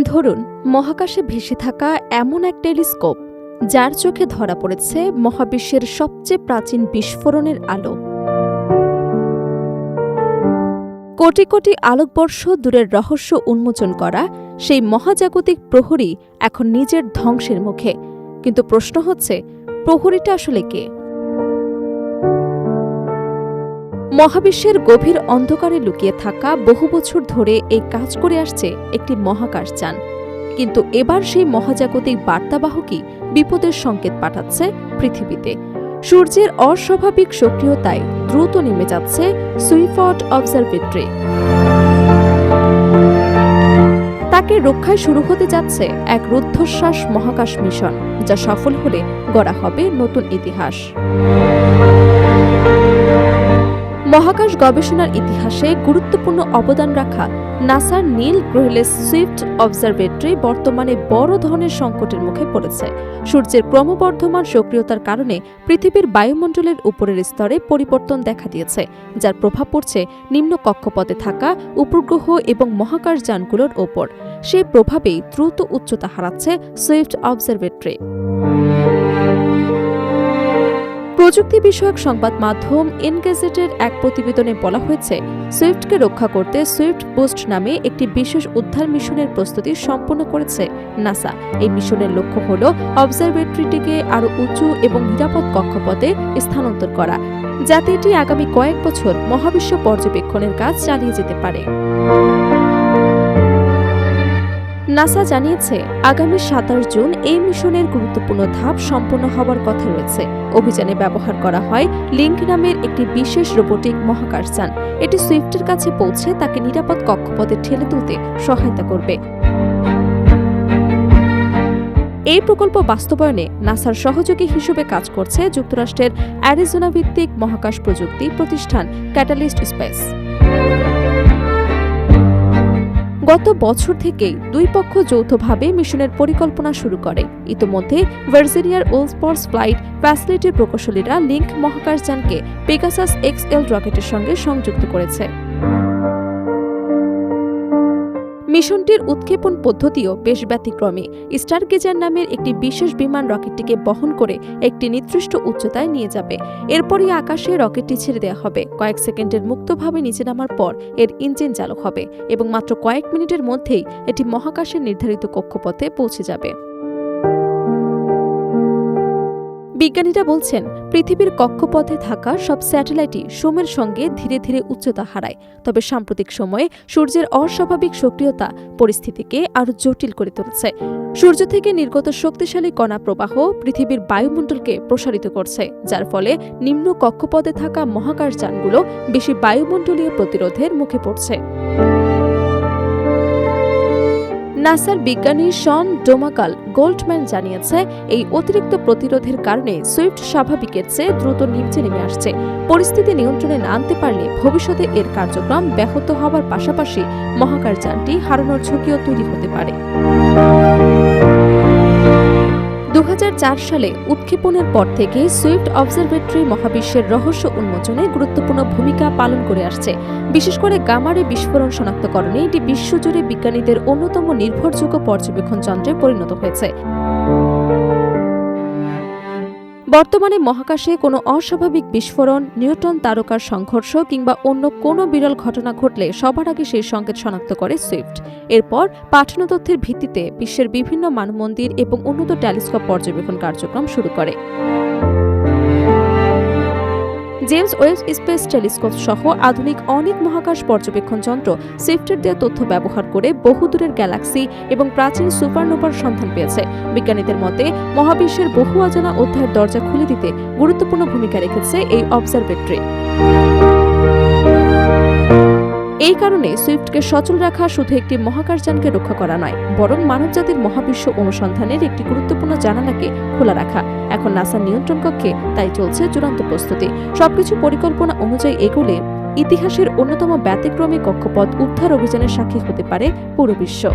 ধরুন মহাকাশে ভেসে থাকা এমন এক টেলিস্কোপ যার চোখে ধরা পড়েছে মহাবিশ্বের সবচেয়ে প্রাচীন বিস্ফোরণের আলো। কোটি কোটি আলোকবর্ষ দূরের রহস্য উন্মোচন করা সেই মহাজাগতিক প্রহরী এখন নিজের ধ্বংসের মুখে। কিন্তু প্রশ্ন হচ্ছে, প্রহরীটা আসলে কে? মহাবিশ্বের গভীর অন্ধকারে লুকিয়ে থাকা বহু বছর ধরে এই কাজ করে আসছে একটি মহাকাশযান। কিন্তু এবার সেই মহাজাগতিক বার্তাবাহকই বিপদের সংকেত পাঠাচ্ছে পৃথিবীতে। সূর্যের অস্বাভাবিক সক্রিয়তায় দ্রুত নেমে যাচ্ছে সুইফট অবজারভেটরি। তাকে রক্ষায় শুরু হতে যাচ্ছে এক রুদ্ধশ্বাস মহাকাশ মিশন, যা সফল হলে গড়া হবে নতুন ইতিহাস। মহাকাশ গবেষণার ইতিহাসে গুরুত্বপূর্ণ অবদান রাখা নাসার নীল গ্রহলেস সুইফট অবজারভেটরি বর্তমানে বড় ধরনের সংকটের মুখে পড়েছে। সূর্যের ক্রমবর্ধমান সক্রিয়তার কারণে পৃথিবীর বায়ুমণ্ডলের উপরের স্তরে পরিবর্তন দেখা দিয়েছে, যার প্রভাব পড়ছে নিম্ন কক্ষপথে থাকা উপগ্রহ এবং মহাকাশযানগুলোর ওপর। সেই প্রভাবেই দ্রুত উচ্চতা হারাচ্ছে সুইফট অবজারভেটরি। প্রযুক্তি বিষয়ক সংবাদ মাধ্যম এনগেজেটের এক প্রতিবেদনে বলা হয়েছে, সুইফটকে রক্ষা করতে সুইফট বুস্ট নামে একটি বিশেষ উদ্ধার মিশনের প্রস্তুতি সম্পন্ন করেছে নাসা। এই মিশনের লক্ষ্য হল অবজারভেটরিটিকে আরও উঁচু এবং নিরাপদ কক্ষপথে স্থানান্তর করা, যাতে এটি আগামী কয়েক বছর মহাবিশ্ব পর্যবেক্ষণের কাজ চালিয়ে যেতে পারে। নাসা জানিয়েছে, আগামী ২৭ জুন এই মিশনের গুরুত্বপূর্ণ ধাপ সম্পন্ন হওয়ার কথা রয়েছে। অভিযানে ব্যবহার করা হয় লিঙ্ক নামের একটি বিশেষ রোবোটিক মহাকাশযান। এটি সুইফটের কাছে পৌঁছে তাকে নিরাপদ কক্ষপথে ঠেলে তুলতে সহায়তা করবে। এই প্রকল্প বাস্তবায়নে নাসার সহযোগী হিসেবে কাজ করছে যুক্তরাষ্ট্রের অ্যারিজোনা ভিত্তিক মহাকাশ প্রযুক্তি প্রতিষ্ঠান ক্যাটালিস্ট স্পেস। গত বছর থেকেই দুই পক্ষ যৌথভাবে মিশনের পরিকল্পনা শুরু করে। ইতোমধ্যে ভার্জিনিয়ার উলসপোর্টস ফ্লাইট ফ্যাসিলিটির প্রকৌশলীরা লিঙ্ক মহাকাশযানকে পেগাসাস XL রকেটের সঙ্গে সংযুক্ত করেছে। মিশনটির উৎক্ষেপণ পদ্ধতিও বেশ ব্যতিক্রমী। স্টারগেজার নামের একটি বিশেষ বিমান রকেটটিকে বহন করে একটি নির্দিষ্ট উচ্চতায় নিয়ে যাবে। এরপরই আকাশে রকেটটি ছেড়ে দেওয়া হবে। কয়েক সেকেন্ডের মুক্তভাবে নিচে নামার পর এর ইঞ্জিন চালু হবে এবং মাত্র কয়েক মিনিটের মধ্যেই এটি মহাকাশের নির্ধারিত কক্ষপথে পৌঁছে যাবে। বিজ্ঞানীরা বলছেন, পৃথিবীর কক্ষপথে থাকা সব স্যাটেলাইটই সময়ের সঙ্গে ধীরে ধীরে উচ্চতা হারায়। তবে সাম্প্রতিক সময়ে সূর্যের অস্বাভাবিক সক্রিয়তা পরিস্থিতিকে আরও জটিল করে তুলছে। সূর্য থেকে নির্গত শক্তিশালী কণা প্রবাহ পৃথিবীর বায়ুমণ্ডলকে প্রসারিত করছে, যার ফলে নিম্ন কক্ষপথে থাকা মহাকাশযানগুলো বেশি বায়ুমণ্ডলীয় প্রতিরোধের মুখে পড়ছে। নাসার বিজ্ঞানী শন ডোমাকাল গোল্ডম্যান জানিয়েছে, এই অতিরিক্ত প্রতিরোধের কারণে সুইফট স্বাভাবিকের চেয়ে দ্রুত নিচে নেমে আসছে। পরিস্থিতি নিয়ন্ত্রণে না আনতে পারলে ভবিষ্যতে এর কার্যক্রম ব্যাহত হওয়ার পাশাপাশি মহাকাশযানটি হারানোর ঝুঁকিও তৈরি হতে পারে। ২০০৪ সালে উৎক্ষেপণের পর থেকে সুইফট অবজারভেটরি মহাবিশ্বের রহস্য উন্মোচনে গুরুত্বপূর্ণ ভূমিকা পালন করে আসছে। বিশেষ করে গামা-রে বিস্ফোরণ শনাক্তকরণে এটি বিশ্বজুড়ে বিজ্ঞানীদের অন্যতম নির্ভরযোগ্য পর্যবেক্ষণ যন্ত্রে পরিণত হয়েছে। বর্তমানে মহাকাশে কোনো অস্বাভাবিক বিস্ফোরণ, নিউট্রন তারকার সংঘর্ষ কিংবা অন্য কোনো বিরল ঘটনা ঘটলে সবার আগে সেই সংকেত শনাক্ত করে সুইফট। এরপর পাঠানো তথ্যের ভিত্তিতে বিশ্বের বিভিন্ন মানমন্দির এবং উন্নত টেলিস্কোপ পর্যবেক্ষণ কার্যক্রম শুরু করে। জেমস ওয়েব স্পেস টেলিস্কোপ সহ আধুনিক অনেক মহাকাশ পর্যবেক্ষণ যন্ত্র সুইফটের দেওয়া তথ্য ব্যবহার করে বহুদূরের গ্যালাক্সি এবং প্রাচীন সুপারনোভার সন্ধান পেয়েছে। বিজ্ঞানীদের মতে, মহাবিশ্বের বহু অজানা অধ্যায়ের দরজা খুলে দিতে গুরুত্বপূর্ণ ভূমিকা রেখেছে এই অবজারভেটরি। এই কারণে সুইফটকে সচল রাখা শুধু একটি মহাকাশযানকে রক্ষা করা নয়, বরং মানবজাতির মহাবিশ্ব অনুসন্ধানের একটি গুরুত্বপূর্ণ জানালাকে খোলা রাখা। এখন নাসার নিয়ন্ত্রণ কক্ষে তাই চলছে চূড়ান্ত প্রস্তুতি। সবকিছু পরিকল্পনা অনুযায়ী এগোলে ইতিহাসের অন্যতম ব্যতিক্রমী কক্ষপথ উদ্ধার অভিযানের সাক্ষী হতে পারে পুরো বিশ্ব।